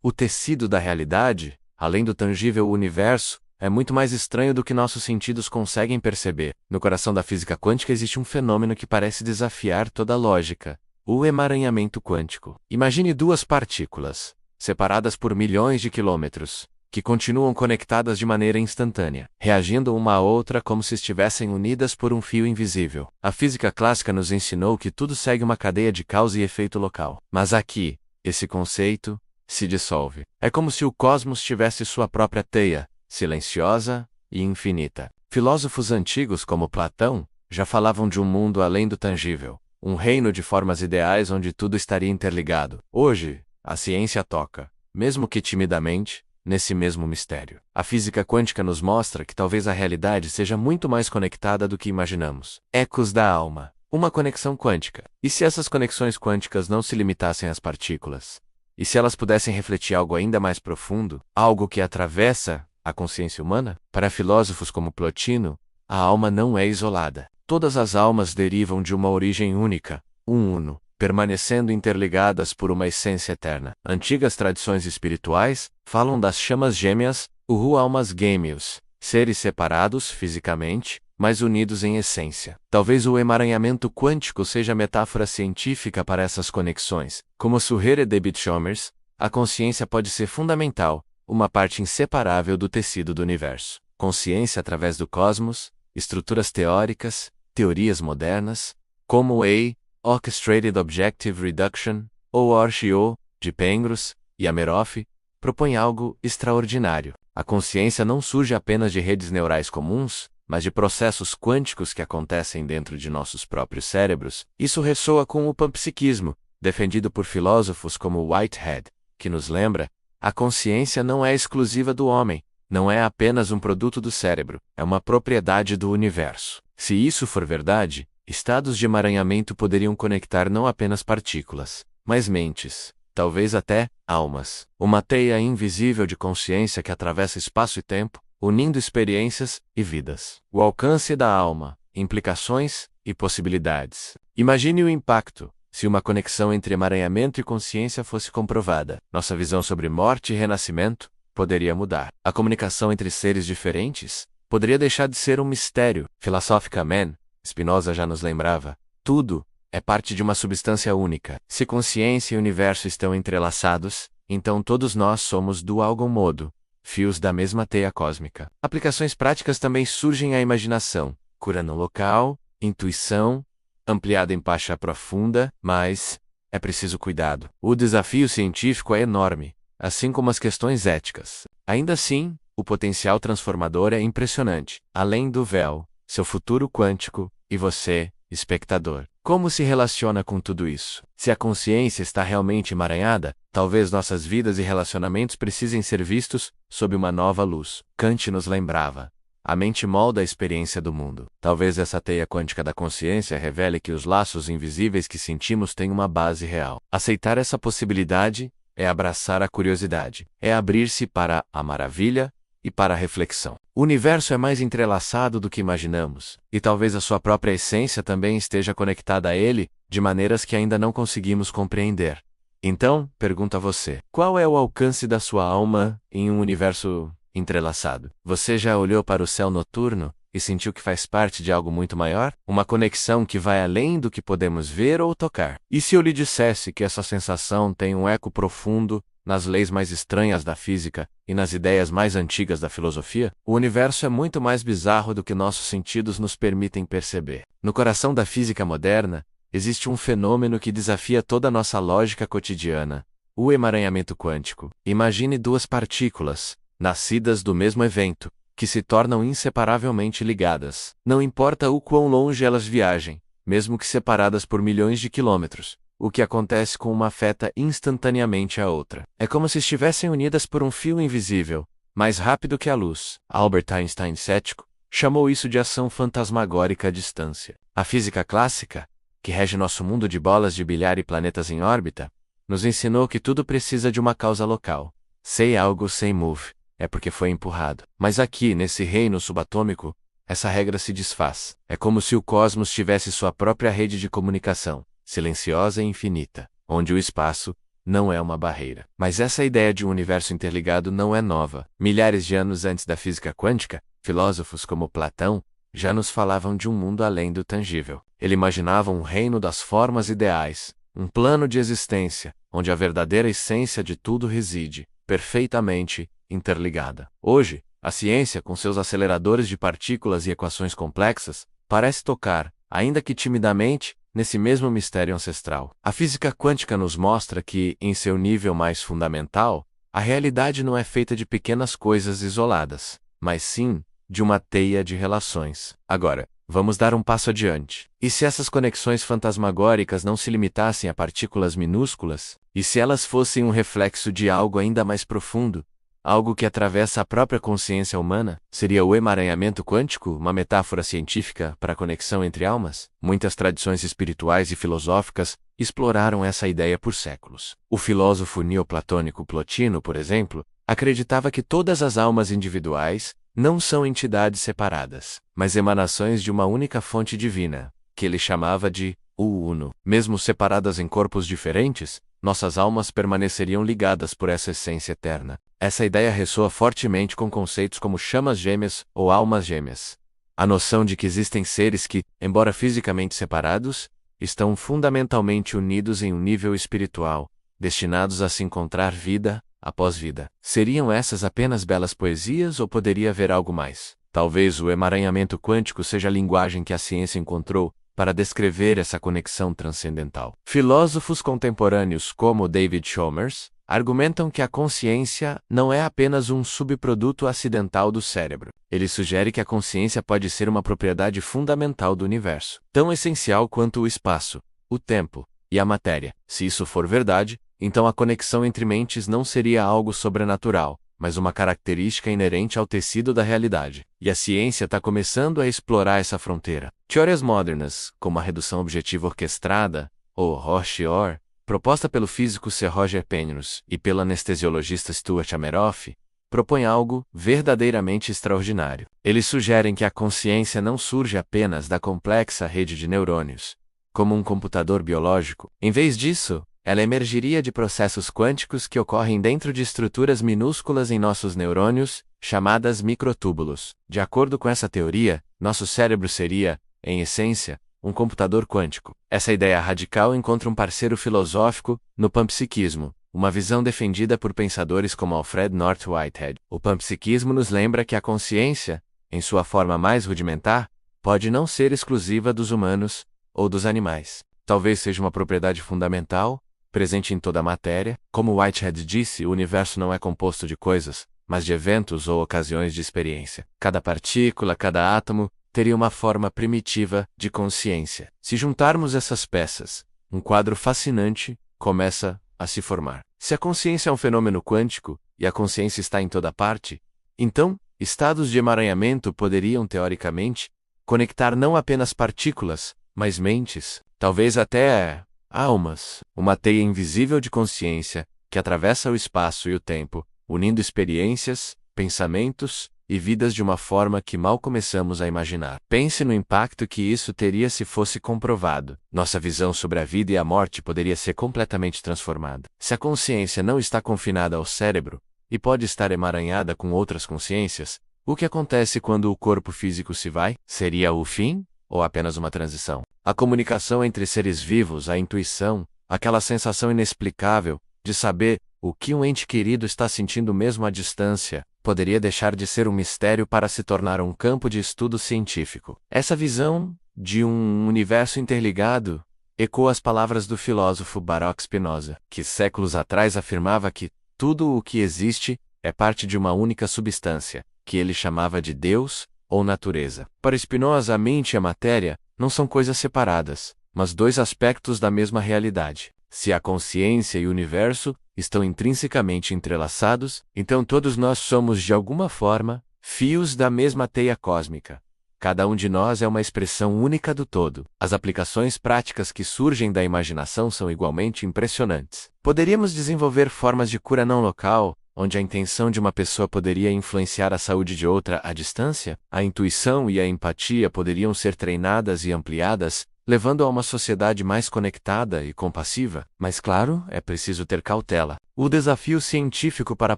O tecido da realidade, além do tangível universo, é muito mais estranho do que nossos sentidos conseguem perceber. No coração da física quântica existe um fenômeno que parece desafiar toda a lógica: o emaranhamento quântico. Imagine duas partículas, separadas por milhões de quilômetros, que continuam conectadas de maneira instantânea, reagindo uma à outra como se estivessem unidas por um fio invisível. A física clássica nos ensinou que tudo segue uma cadeia de causa e efeito local. Mas aqui, esse conceito se dissolve. É como se o cosmos tivesse sua própria teia, silenciosa e infinita. Filósofos antigos como Platão já falavam de um mundo além do tangível, um reino de formas ideais onde tudo estaria interligado. Hoje, a ciência toca, mesmo que timidamente, nesse mesmo mistério. A física quântica nos mostra que talvez a realidade seja muito mais conectada do que imaginamos. Ecos da alma. Uma conexão quântica. E se essas conexões quânticas não se limitassem às partículas? E se elas pudessem refletir algo ainda mais profundo, algo que atravessa a consciência humana? Para filósofos como Plotino, a alma não é isolada. Todas as almas derivam de uma origem única, um uno, permanecendo interligadas por uma essência eterna. Antigas tradições espirituais falam das chamas gêmeas, almas gêmeos, seres separados fisicamente, mas unidos em essência. Talvez o emaranhamento quântico seja a metáfora científica para essas conexões. Como sugere David Chalmers, a consciência pode ser fundamental, uma parte inseparável do tecido do universo. Consciência através do cosmos, estruturas teóricas, teorias modernas, como a Orchestrated Objective Reduction, ou ORCO, de Pengros e Ameroff, propõe algo extraordinário. A consciência não surge apenas de redes neurais comuns, mas de processos quânticos que acontecem dentro de nossos próprios cérebros. Isso ressoa com o panpsiquismo, defendido por filósofos como Whitehead, que nos lembra: a consciência não é exclusiva do homem, não é apenas um produto do cérebro, é uma propriedade do universo. Se isso for verdade, estados de emaranhamento poderiam conectar não apenas partículas, mas mentes, talvez até almas. Uma teia invisível de consciência que atravessa espaço e tempo, unindo experiências e vidas. O alcance da alma, implicações e possibilidades. Imagine o impacto se uma conexão entre emaranhamento e consciência fosse comprovada. Nossa visão sobre morte e renascimento poderia mudar. A comunicação entre seres diferentes poderia deixar de ser um mistério. Philosophicamente, Spinoza já nos lembrava: tudo é parte de uma substância única. Se consciência e universo estão entrelaçados, então todos nós somos do algum modo fios da mesma teia cósmica. Aplicações práticas também surgem à imaginação: cura no local, intuição, ampliada em faixa profunda, mas é preciso cuidado. O desafio científico é enorme, assim como as questões éticas. Ainda assim, o potencial transformador é impressionante. Além do véu, seu futuro quântico, e você, espectador. Como se relaciona com tudo isso? Se a consciência está realmente emaranhada, talvez nossas vidas e relacionamentos precisem ser vistos sob uma nova luz. Kant nos lembrava: a mente molda a experiência do mundo. Talvez essa teia quântica da consciência revele que os laços invisíveis que sentimos têm uma base real. Aceitar essa possibilidade é abraçar a curiosidade, é abrir-se para a maravilha e para a reflexão. O universo é mais entrelaçado do que imaginamos, e talvez a sua própria essência também esteja conectada a ele, de maneiras que ainda não conseguimos compreender. Então, pergunto a você: qual é o alcance da sua alma em um universo entrelaçado? Você já olhou para o céu noturno e sentiu que faz parte de algo muito maior? Uma conexão que vai além do que podemos ver ou tocar. E se eu lhe dissesse que essa sensação tem um eco profundo nas leis mais estranhas da física e nas ideias mais antigas da filosofia? O universo é muito mais bizarro do que nossos sentidos nos permitem perceber. No coração da física moderna, existe um fenômeno que desafia toda a nossa lógica cotidiana: o emaranhamento quântico. Imagine duas partículas, nascidas do mesmo evento, que se tornam inseparavelmente ligadas. Não importa o quão longe elas viajem, mesmo que separadas por milhões de quilômetros, o que acontece com uma afeta instantaneamente a outra. É como se estivessem unidas por um fio invisível, mais rápido que a luz. Albert Einstein, cético, chamou isso de ação fantasmagórica à distância. A física clássica, que rege nosso mundo de bolas de bilhar e planetas em órbita, nos ensinou que tudo precisa de uma causa local. Se algo se move, é porque foi empurrado. Mas aqui, nesse reino subatômico, essa regra se desfaz. É como se o cosmos tivesse sua própria rede de comunicação, silenciosa e infinita, onde o espaço não é uma barreira. Mas essa ideia de um universo interligado não é nova. Milhares de anos antes da física quântica, filósofos como Platão já nos falavam de um mundo além do tangível. Ele imaginava um reino das formas ideais, um plano de existência, onde a verdadeira essência de tudo reside, perfeitamente interligada. Hoje, a ciência, com seus aceleradores de partículas e equações complexas, parece tocar, ainda que timidamente, nesse mesmo mistério ancestral. A física quântica nos mostra que, em seu nível mais fundamental, a realidade não é feita de pequenas coisas isoladas, mas sim de uma teia de relações. Agora, vamos dar um passo adiante. E se essas conexões fantasmagóricas não se limitassem a partículas minúsculas? E se elas fossem um reflexo de algo ainda mais profundo? Algo que atravessa a própria consciência humana? Seria o emaranhamento quântico uma metáfora científica para a conexão entre almas? Muitas tradições espirituais e filosóficas exploraram essa ideia por séculos. O filósofo neoplatônico Plotino, por exemplo, acreditava que todas as almas individuais não são entidades separadas, mas emanações de uma única fonte divina, que ele chamava de o Uno. Mesmo separadas em corpos diferentes, nossas almas permaneceriam ligadas por essa essência eterna. Essa ideia ressoa fortemente com conceitos como chamas gêmeas ou almas gêmeas. A noção de que existem seres que, embora fisicamente separados, estão fundamentalmente unidos em um nível espiritual, destinados a se encontrar vida após vida. Seriam essas apenas belas poesias ou poderia haver algo mais? Talvez o emaranhamento quântico seja a linguagem que a ciência encontrou para descrever essa conexão transcendental. Filósofos contemporâneos como David Chalmers argumentam que a consciência não é apenas um subproduto acidental do cérebro. Ele sugere que a consciência pode ser uma propriedade fundamental do universo, tão essencial quanto o espaço, o tempo e a matéria. Se isso for verdade, então a conexão entre mentes não seria algo sobrenatural, mas uma característica inerente ao tecido da realidade. E a ciência está começando a explorar essa fronteira. Teorias modernas, como a redução objetiva orquestrada, ou Rorschach, proposta pelo físico Sir Roger Penrose e pelo anestesiologista Stuart Ameroff, propõem algo verdadeiramente extraordinário. Eles sugerem que a consciência não surge apenas da complexa rede de neurônios, como um computador biológico. Em vez disso, ela emergiria de processos quânticos que ocorrem dentro de estruturas minúsculas em nossos neurônios, chamadas microtúbulos. De acordo com essa teoria, nosso cérebro seria, em essência, um computador quântico. Essa ideia radical encontra um parceiro filosófico no panpsiquismo, uma visão defendida por pensadores como Alfred North Whitehead. O panpsiquismo nos lembra que a consciência, em sua forma mais rudimentar, pode não ser exclusiva dos humanos ou dos animais. Talvez seja uma propriedade fundamental, presente em toda a matéria. Como Whitehead disse, o universo não é composto de coisas, mas de eventos ou ocasiões de experiência. Cada partícula, cada átomo, teria uma forma primitiva de consciência. Se juntarmos essas peças, um quadro fascinante começa a se formar. Se a consciência é um fenômeno quântico, e a consciência está em toda parte, então, estados de emaranhamento poderiam, teoricamente, conectar não apenas partículas, mas mentes, talvez até almas, uma teia invisível de consciência que atravessa o espaço e o tempo, unindo experiências, pensamentos e vidas de uma forma que mal começamos a imaginar. Pense no impacto que isso teria se fosse comprovado. Nossa visão sobre a vida e a morte poderia ser completamente transformada. Se a consciência não está confinada ao cérebro e pode estar emaranhada com outras consciências, o que acontece quando o corpo físico se vai? Seria o fim? Ou apenas uma transição? A comunicação entre seres vivos, a intuição, aquela sensação inexplicável de saber o que um ente querido está sentindo mesmo à distância, poderia deixar de ser um mistério para se tornar um campo de estudo científico. Essa visão de um universo interligado ecoa as palavras do filósofo Baruch Spinoza, que séculos atrás afirmava que tudo o que existe é parte de uma única substância, que ele chamava de Deus ou natureza. Para Spinoza, a mente e a matéria não são coisas separadas, mas dois aspectos da mesma realidade. Se a consciência e o universo estão intrinsecamente entrelaçados, então todos nós somos, de alguma forma, fios da mesma teia cósmica. Cada um de nós é uma expressão única do todo. As aplicações práticas que surgem da imaginação são igualmente impressionantes. Poderíamos desenvolver formas de cura não local, onde a intenção de uma pessoa poderia influenciar a saúde de outra à distância? A intuição e a empatia poderiam ser treinadas e ampliadas, levando a uma sociedade mais conectada e compassiva. Mas claro, é preciso ter cautela. O desafio científico para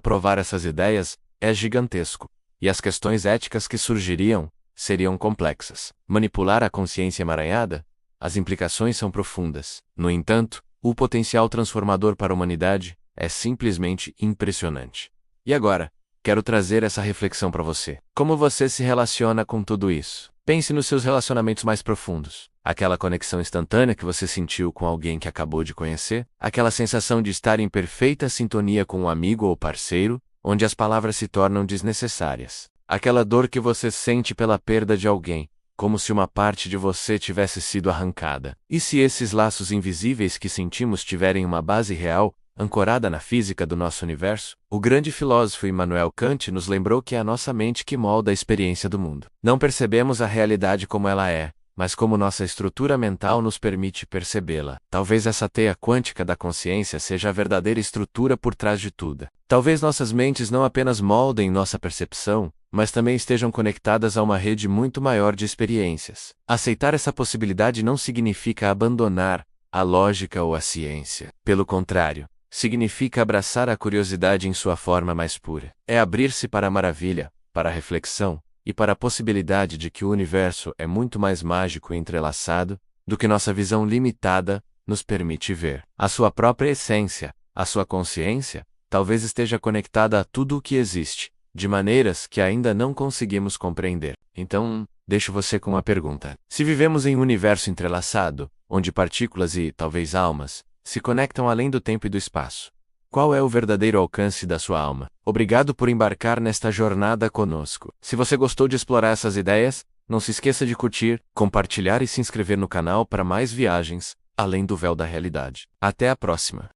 provar essas ideias é gigantesco, e as questões éticas que surgiriam seriam complexas. Manipular a consciência emaranhada? As implicações são profundas. No entanto, o potencial transformador para a humanidade é simplesmente impressionante. E agora, quero trazer essa reflexão para você. Como você se relaciona com tudo isso? Pense nos seus relacionamentos mais profundos. Aquela conexão instantânea que você sentiu com alguém que acabou de conhecer, aquela sensação de estar em perfeita sintonia com um amigo ou parceiro, onde as palavras se tornam desnecessárias. Aquela dor que você sente pela perda de alguém, como se uma parte de você tivesse sido arrancada. E se esses laços invisíveis que sentimos tiverem uma base real, ancorada na física do nosso universo? O grande filósofo Immanuel Kant nos lembrou que é a nossa mente que molda a experiência do mundo. Não percebemos a realidade como ela é, mas como nossa estrutura mental nos permite percebê-la. Talvez essa teia quântica da consciência seja a verdadeira estrutura por trás de tudo. Talvez nossas mentes não apenas moldem nossa percepção, mas também estejam conectadas a uma rede muito maior de experiências. Aceitar essa possibilidade não significa abandonar a lógica ou a ciência. Pelo contrário, significa abraçar a curiosidade em sua forma mais pura. É abrir-se para a maravilha, para a reflexão, e para a possibilidade de que o universo é muito mais mágico e entrelaçado do que nossa visão limitada nos permite ver. A sua própria essência, a sua consciência, talvez esteja conectada a tudo o que existe, de maneiras que ainda não conseguimos compreender. Então, deixo você com uma pergunta. Se vivemos em um universo entrelaçado, onde partículas e, talvez almas, se conectam além do tempo e do espaço, qual é o verdadeiro alcance da sua alma? Obrigado por embarcar nesta jornada conosco. Se você gostou de explorar essas ideias, não se esqueça de curtir, compartilhar e se inscrever no canal para mais viagens além do véu da realidade. Até a próxima!